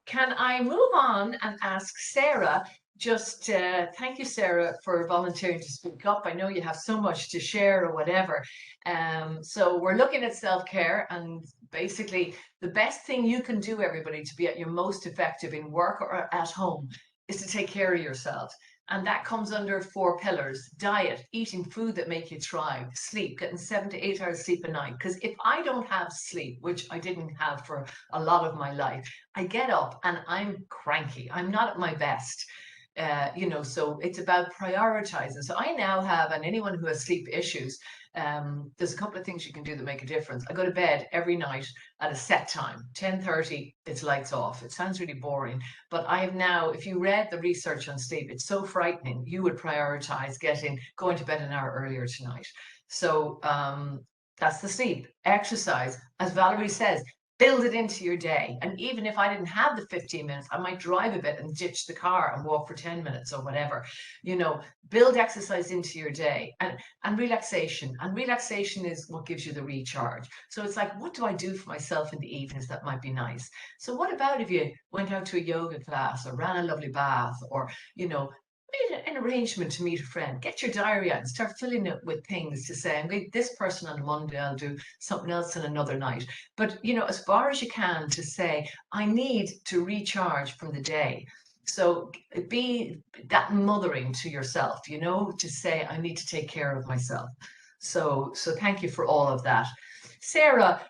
can I move on and ask Sarah? Just thank you, Sarah, for volunteering to speak up. I know you have so much to share or whatever. So we're looking at self-care, and basically the best thing you can do, everybody, to be at your most effective in work or at home is to take care of yourself. And that comes under 4 pillars: diet, eating food that make you thrive, sleep, getting 7 to 8 hours sleep a night. Because if I don't have sleep, which I didn't have for a lot of my life, I get up and I'm cranky. I'm not at my best. So it's about prioritizing. So I now have, and anyone who has sleep issues, there's a couple of things you can do that make a difference. I go to bed every night at a set time, 10:30, it's lights off. It sounds really boring, but I have now, if you read the research on sleep, it's so frightening. You would prioritize going to bed an hour earlier tonight. So that's the sleep. Exercise, as Valerie says, build it into your day. And even if I didn't have the 15 minutes, I might drive a bit and ditch the car and walk for 10 minutes or whatever. Build exercise into your day, and relaxation. And relaxation is what gives you the recharge. So it's like, what do I do for myself in the evenings that might be nice? So what about if you went out to a yoga class or ran a lovely bath, or, made an arrangement to meet a friend? Get your diary out and start filling it with things to say, I'm going this person on a Monday, I'll do something else on another night. But, as far as you can, to say, I need to recharge from the day. So be that mothering to yourself, to say, I need to take care of myself. So thank you for all of that. Sarah,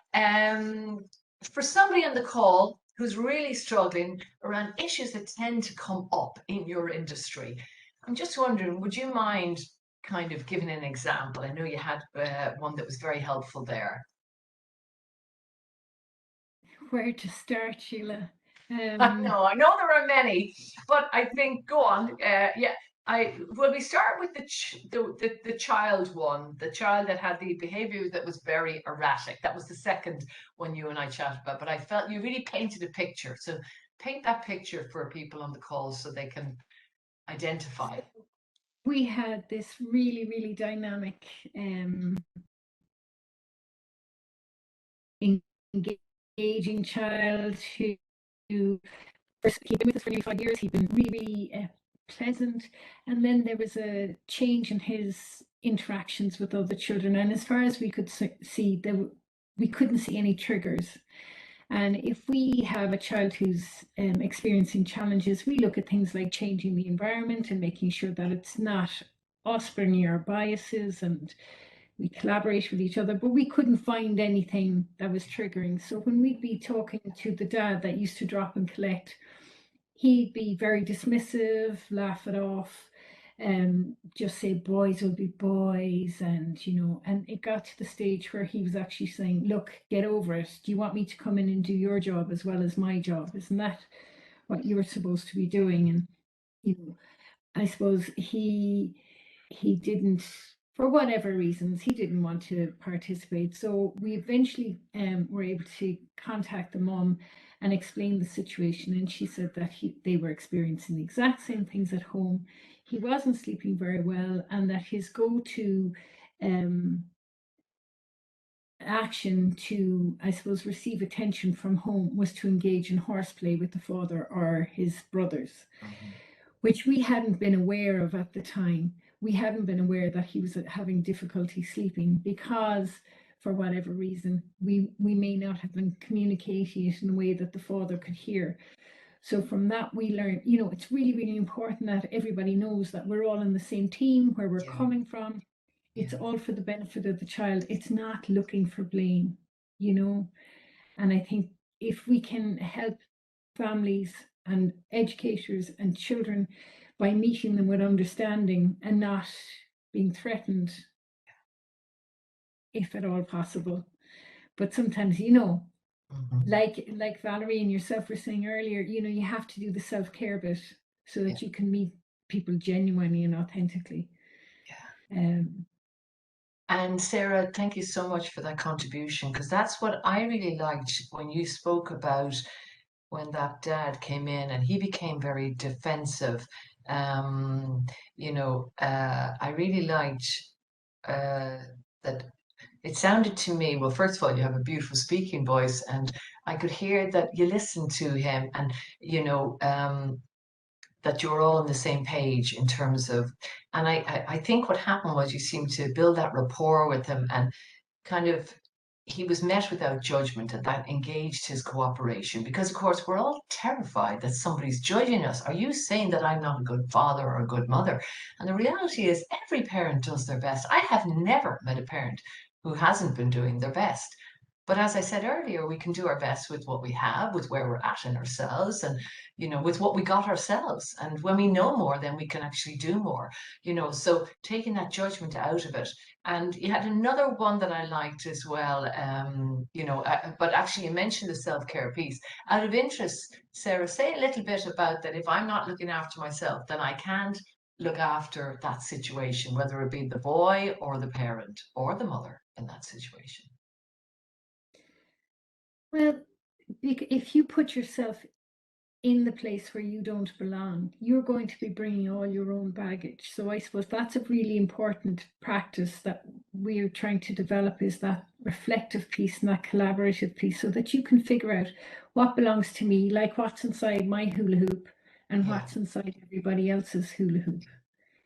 for somebody on the call who's really struggling around issues that tend to come up in your industry, I'm just wondering, would you mind kind of giving an example? I know you had one that was very helpful there. Where to start, Sheila? I know there are many, but I think, go on. Will we start with the child one, the child that had the behavior that was very erratic? That was the second one you and I chatted about, but I felt you really painted a picture. So paint that picture for people on the call so they can identify. We had this really, really dynamic, engaging child who he'd been with us for nearly 5 years. He'd been really, really pleasant, and then there was a change in his interactions with other children. And as far as we could see, we couldn't see any triggers. And if we have a child who's experiencing challenges, we look at things like changing the environment and making sure that it's not us bringing our biases, and we collaborate with each other, but we couldn't find anything that was triggering. So when we'd be talking to the dad that used to drop and collect, he'd be very dismissive, laugh it off, just say boys will be boys. And it got to the stage where he was actually saying, look, get over it. Do you want me to come in and do your job as well as my job? Isn't that what you're supposed to be doing? And I suppose he didn't, for whatever reasons, he didn't want to participate. So we eventually were able to contact the mom and explain the situation. And she said that they were experiencing the exact same things at home. He wasn't sleeping very well, and that his go-to action to, I suppose, receive attention from home was to engage in horseplay with the father or his brothers, which we hadn't been aware of at the time. We hadn't been aware that he was having difficulty sleeping because, for whatever reason, we may not have been communicating it in a way that the father could hear. So from that, we learned, it's really, really important that everybody knows that we're all in the same team, where we're coming from. It's all for the benefit of the child. It's not looking for blame, And I think if we can help families and educators and children by meeting them with understanding and not being threatened, if at all possible. But sometimes, like Valerie and yourself were saying earlier, you have to do the self-care bit so that you can meet people genuinely and authentically. And Sarah, thank you so much for that contribution, because that's what I really liked when you spoke about when that dad came in and he became very defensive. I really liked that it sounded to me, well, first of all, you have a beautiful speaking voice, and I could hear that you listened to him, and you know, that you're all on the same page in terms of, and I think what happened was you seemed to build that rapport with him, and kind of he was met without judgment, and that engaged his cooperation, because of course we're all terrified that somebody's judging us. Are you saying that I'm not a good father or a good mother? And the reality is every parent does their best. I have never met a parent who hasn't been doing their best. But as I said earlier, we can do our best with what we have, with where we're at in ourselves, and you know, with what we got ourselves. And when we know more, then we can actually do more. You know, so taking that judgment out of it. And you had another one that I liked as well. You know, but actually, you mentioned the self-care piece. Out of interest, Sarah, say a little bit about that. If I'm not looking after myself, then I can't look after that situation, whether it be the boy or the parent or the mother in that situation. Well, if you put yourself in the place where you don't belong, you're going to be bringing all your own baggage. So I suppose that's a really important practice that we're trying to develop, is that reflective piece and that collaborative piece, so that you can figure out what belongs to me, like what's inside my hula hoop and Yeah, what's inside everybody else's hula hoop.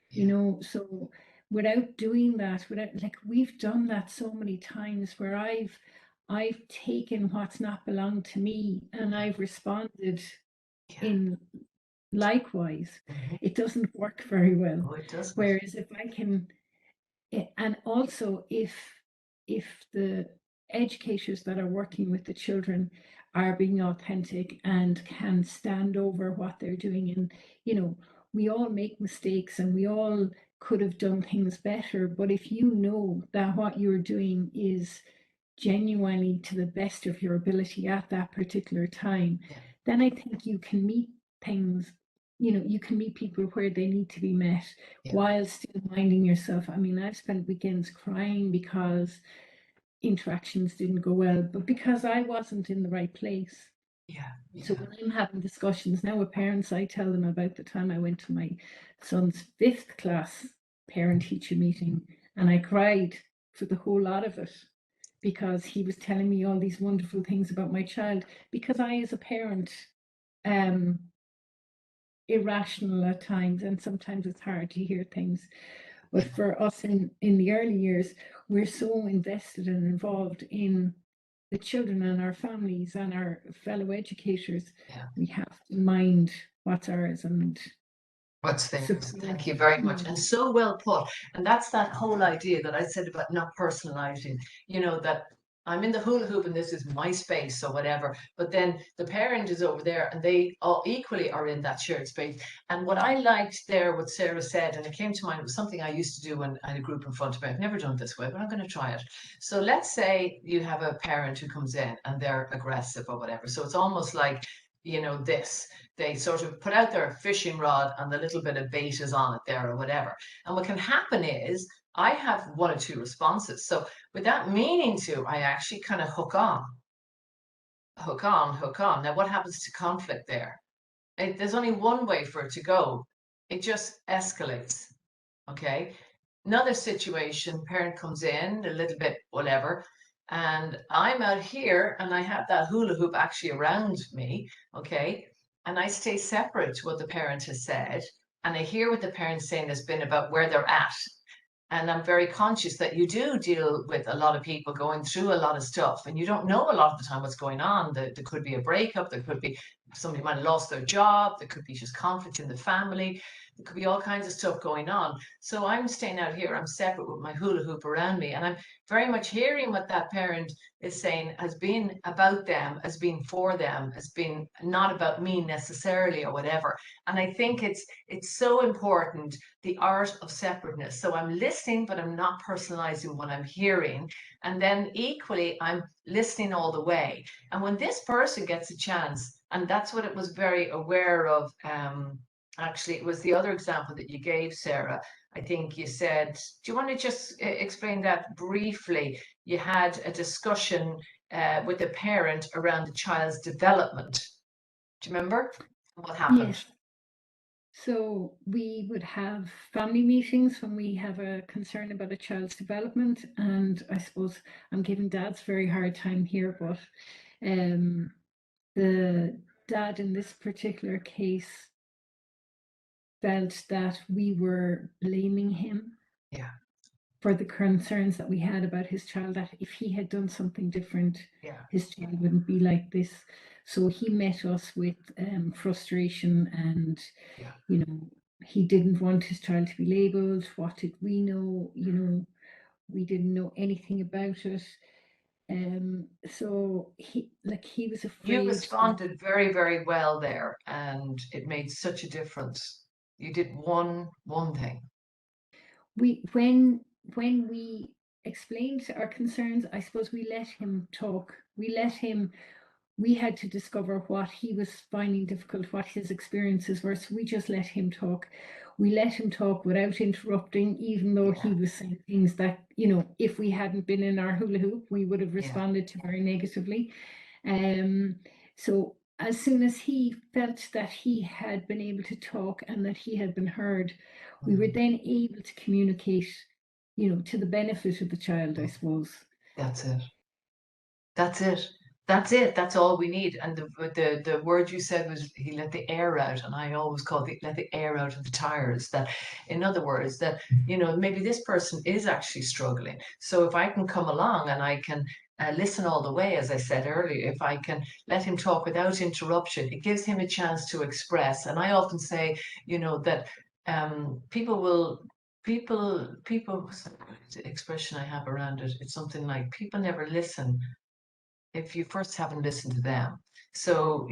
You yeah, know, so without doing that, without, like, we've done that so many times where I've taken what's not belonged to me and I've responded yeah. in likewise. Mhm. It doesn't work very well. Oh, it doesn't. Whereas if I can, and also if the educators that are working with the children are being authentic and can stand over what they're doing, and you know, we all make mistakes and we all could have done things better, but if you know that what you're doing is genuinely to the best of your ability at that particular time, Yeah, then I think you can meet things, you know, you can meet people where they need to be met yeah, while still minding yourself. I mean, I've spent weekends crying because interactions didn't go well, but because I wasn't in the right place. yeah, So yeah. when I'm having discussions now with parents, I tell them about the time I went to my son's 5th class parent teacher meeting, and I cried for the whole lot of it because he was telling me all these wonderful things about my child, because I, as a parent, um irrational at times, and sometimes it's hard to hear things. But for us in the early years, we're so invested and involved in the children and our families and our fellow educators. Yeah. We have to mind what's ours and What's theirs? support. Thank you very much. Yeah. And so well put. And that's that whole idea that I said about not personalizing, you know, that I'm in the hula hoop and this is my space or whatever. But then the parent is over there and they all equally are in that shared space. And what I liked there, what Sarah said, and it came to mind, it was something I used to do when I had a group in front of me. I've never done it this way, but I'm going to try it. So let's say you have a parent who comes in and they're aggressive or whatever. So it's almost like, you know, this they sort of put out their fishing rod and the little bit of bait is on it there or whatever. And what can happen is I have one or two responses. So without meaning to, I actually kind of hook on, hook on, hook on. Now, what happens to conflict there? There's only one way for it to go. It just escalates. Okay. Another situation, parent comes in a little bit, whatever, and I'm out here and I have that hula hoop actually around me. Okay. And I stay separate to what the parent has said. And I hear what the parent's saying has been about where they're at. And I'm very conscious that you do deal with a lot of people going through a lot of stuff, and you don't know a lot of the time what's going on. There could be a breakup, there could be somebody might have lost their job, there could be just conflict in the family, there could be all kinds of stuff going on. So I'm staying out here, I'm separate with my hula hoop around me, and I'm very much hearing what that parent is saying has been about them, has been for them, has been not about me necessarily or whatever. And I think it's so important, the art of separateness. So I'm listening, but I'm not personalizing what I'm hearing. And then equally, I'm listening all the way. And when this person gets a chance, and that's what it was very aware of. Actually, it was the other example that you gave, Sarah. I think you said, do you want to just explain that briefly? You had a discussion with a parent around the child's development. Do you remember what happened? Yes. So we would have family meetings when we have a concern about a child's development, and I suppose I'm giving dads a very hard time here, but the dad in this particular case felt that we were blaming him Yeah. for the concerns that we had about his child, that if he had done something different, Yeah. his child wouldn't be like this. So he met us with frustration, and Yeah. he didn't want his child to be labeled. What did we know? We didn't know anything about it. So he was You afraid that responded very, very well there, and it made such a difference. You did one thing. when we explained our concerns, I suppose we let him talk. We had to discover what he was finding difficult, what his experiences were. So we just let him talk. We let him talk without interrupting, even though he was saying things that, if we hadn't been in our hula hoop, we would have responded to very negatively. So as soon as he felt that he had been able to talk and that he had been heard, we were then able to communicate, to the benefit of the child, I suppose. That's it. That's it. That's it. That's all we need. And the word you said was he let the air out, and I always call it let the air out of the tires. That, in other words, that maybe this person is actually struggling. So if I can come along and I can listen all the way, as I said earlier, if I can let him talk without interruption, it gives him a chance to express. And I often say, that people, what's the expression I have around it? It's something like people never listen if you first haven't listened to them. So,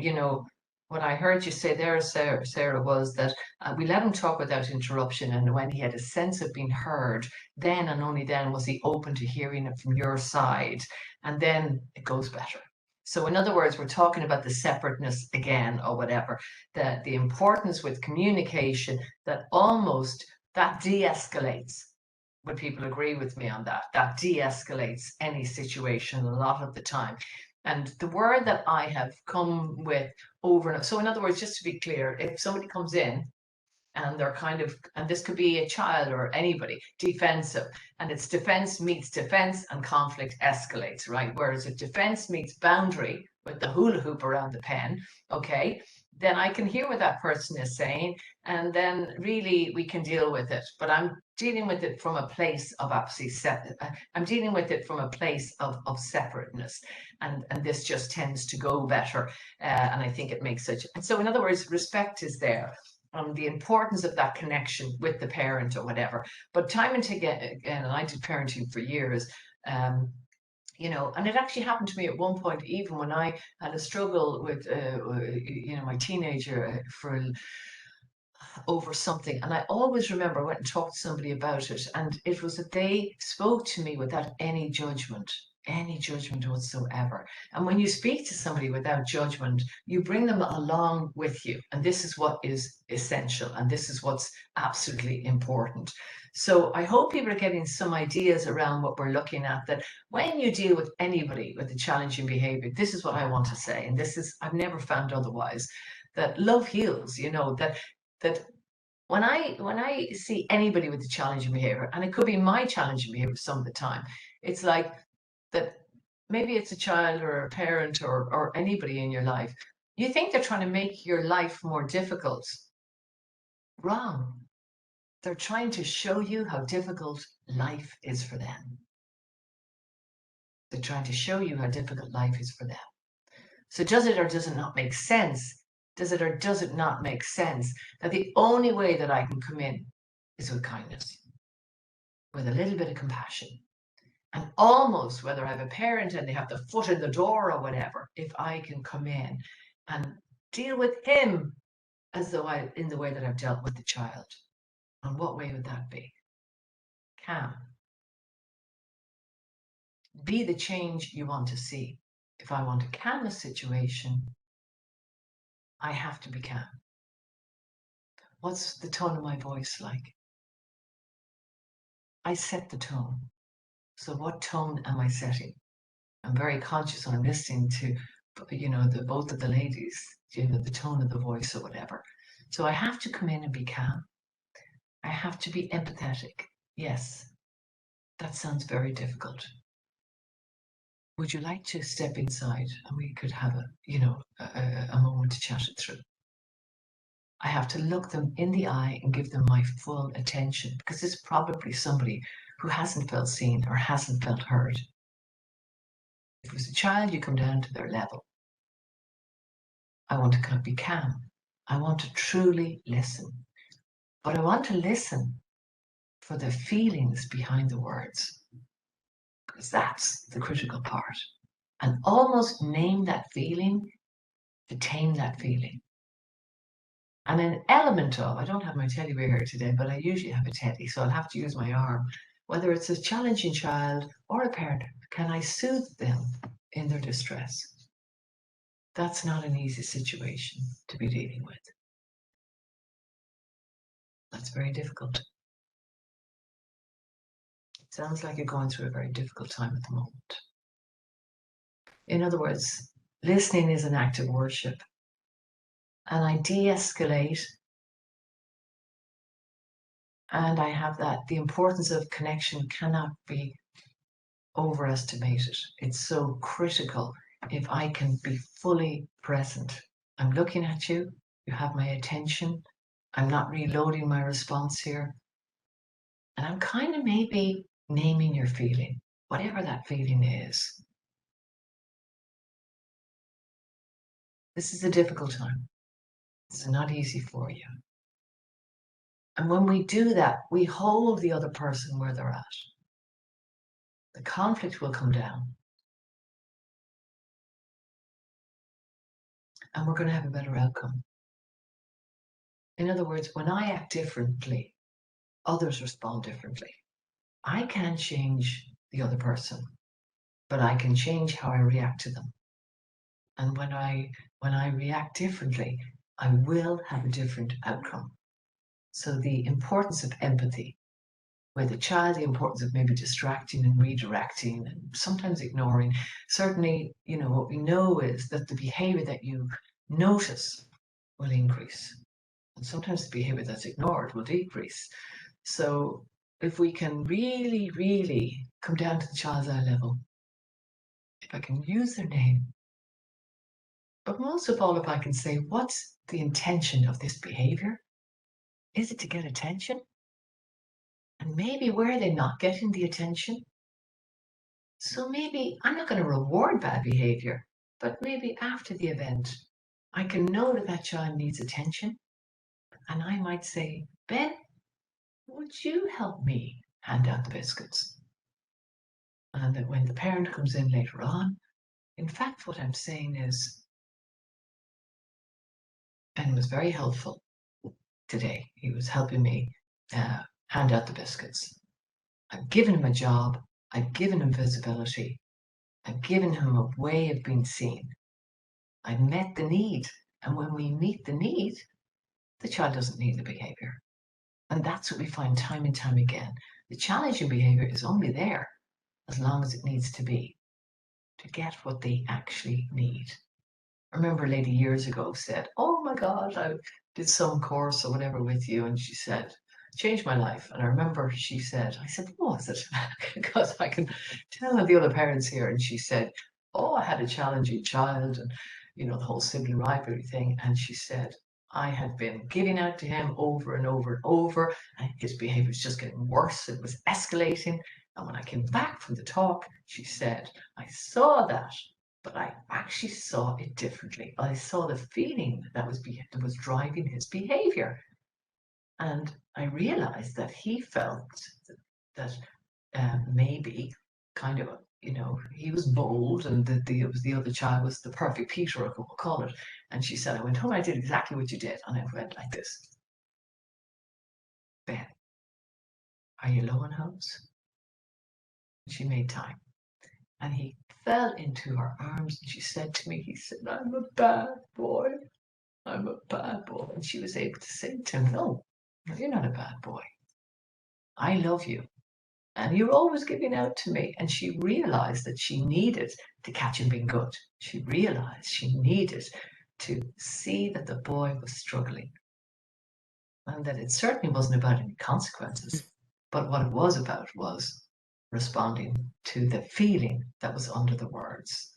what I heard you say there, Sarah, was that we let him talk without interruption. And when he had a sense of being heard, then and only then was he open to hearing it from your side. And then it goes better. So, in other words, we're talking about the separateness again, or whatever, that the importance with communication that almost that de-escalates. Would people agree with me on that? That de-escalates any situation a lot of the time. And the word that I have come with over and over, so in other words, just to be clear, if somebody comes in and they're and this could be a child or anybody, defensive, and it's defense meets defense and conflict escalates, right? Whereas if defense meets boundary with the hula hoop around the pen, okay, then I can hear what that person is saying, and then really we can deal with it. But I'm dealing with it from a place of I'm dealing with it from a place of separateness, and this just tends to go better, and I think it makes such. And so, in other words, respect is there. The importance of that connection with the parent or whatever. But time and again, and I did parenting for years, and it actually happened to me at one point, even when I had a struggle with, my teenager over something. And I always remember I went and talked to somebody about it. And it was that they spoke to me without any judgment whatsoever. And when you speak to somebody without judgment, you bring them along with you. And this is what is essential. And this is what's absolutely important. So I hope people are getting some ideas around what we're looking at, that when you deal with anybody with a challenging behavior, this is what I want to say. And this is, I've never found otherwise, that love heals, that when I see anybody with a challenging behavior, and it could be my challenging behavior some of the time, it's like that maybe it's a child or a parent or anybody in your life. You think they're trying to make your life more difficult. Wrong. They're trying to show you how difficult life is for them. They're trying to show you how difficult life is for them. So does it or does it not make sense? Does it or does it not make sense that the only way that I can come in is with kindness, with a little bit of compassion, and almost whether I have a parent and they have the foot in the door or whatever, if I can come in and deal with him as though in the way that I've dealt with the child. And what way would that be? Calm. Be the change you want to see. If I want to calm a situation, I have to be calm. What's the tone of my voice like? I set the tone. So what tone am I setting? I'm very conscious when I'm listening to, both of the ladies, the tone of the voice or whatever. So I have to come in and be calm. I have to be empathetic. Yes, that sounds very difficult. Would you like to step inside and we could have a moment to chat it through? I have to look them in the eye and give them my full attention, because it's probably somebody who hasn't felt seen or hasn't felt heard. If it was a child, you come down to their level. I want to be calm. I want to truly listen. But I want to listen for the feelings behind the words, because that's the critical part. And almost name that feeling to tame that feeling. And an element of, I don't have my teddy bear here today, but I usually have a teddy, so I'll have to use my arm. Whether it's a challenging child or a parent, can I soothe them in their distress? That's not an easy situation to be dealing with. That's very difficult. It sounds like you're going through a very difficult time at the moment. In other words, listening is an act of worship. And I de-escalate. And I have that, the importance of connection cannot be overestimated. It's so critical if I can be fully present. I'm looking at you, you have my attention, I'm not reloading my response here. And I'm kind of maybe naming your feeling, whatever that feeling is. This is a difficult time. This is not easy for you. And when we do that, we hold the other person where they're at. The conflict will come down. And we're going to have a better outcome. In other words, when I act differently, others respond differently. I can't change the other person, but I can change how I react to them. And when I react differently, I will have a different outcome. So the importance of empathy with a child, the importance of maybe distracting and redirecting and sometimes ignoring. Certainly, what we know is that the behavior that you notice will increase. And sometimes the behavior that's ignored will decrease. So if we can really, really come down to the child's eye level, if I can use their name, but most of all, if I can say, what's the intention of this behavior? Is it to get attention? And maybe where are they not getting the attention? So maybe I'm not going to reward bad behavior, but maybe after the event, I can know that that child needs attention. And I might say, Ben, would you help me hand out the biscuits? And that when the parent comes in later on, in fact, what I'm saying is, Ben was very helpful today. He was helping me hand out the biscuits. I've given him a job. I've given him visibility. I've given him a way of being seen. I've met the need. And when we meet the need, the child doesn't need the behavior. And that's what we find time and time again. The challenging behavior is only there as long as it needs to be to get what they actually need. I remember a lady years ago said, oh my God, I did some course or whatever with you. And she said, changed my life. And I remember she said, I said, what was it? Because I can tell the other parents here. And she said, oh, I had a challenging child and, the whole sibling rivalry thing. And she said, I had been giving out to him over and over and over, and his behavior was just getting worse. It was escalating. And when I came back from the talk, she said, I saw that, but I actually saw it differently. I saw the feeling that was driving his behavior. And I realized that he felt that maybe kind of, he was bold and that the other child was the perfect Peter, or we'll call it. And she said, I went home, I did exactly what you did. And I went like this. Ben, are you low on hugs? She made time. And he fell into her arms and she said to me, he said, I'm a bad boy. I'm a bad boy. And she was able to say to him, no, you're not a bad boy. I love you. And you're always giving out to me. And she realized that she needed to catch him being good. She realized she needed to see that the boy was struggling and that it certainly wasn't about any consequences, but what it was about was responding to the feeling that was under the words.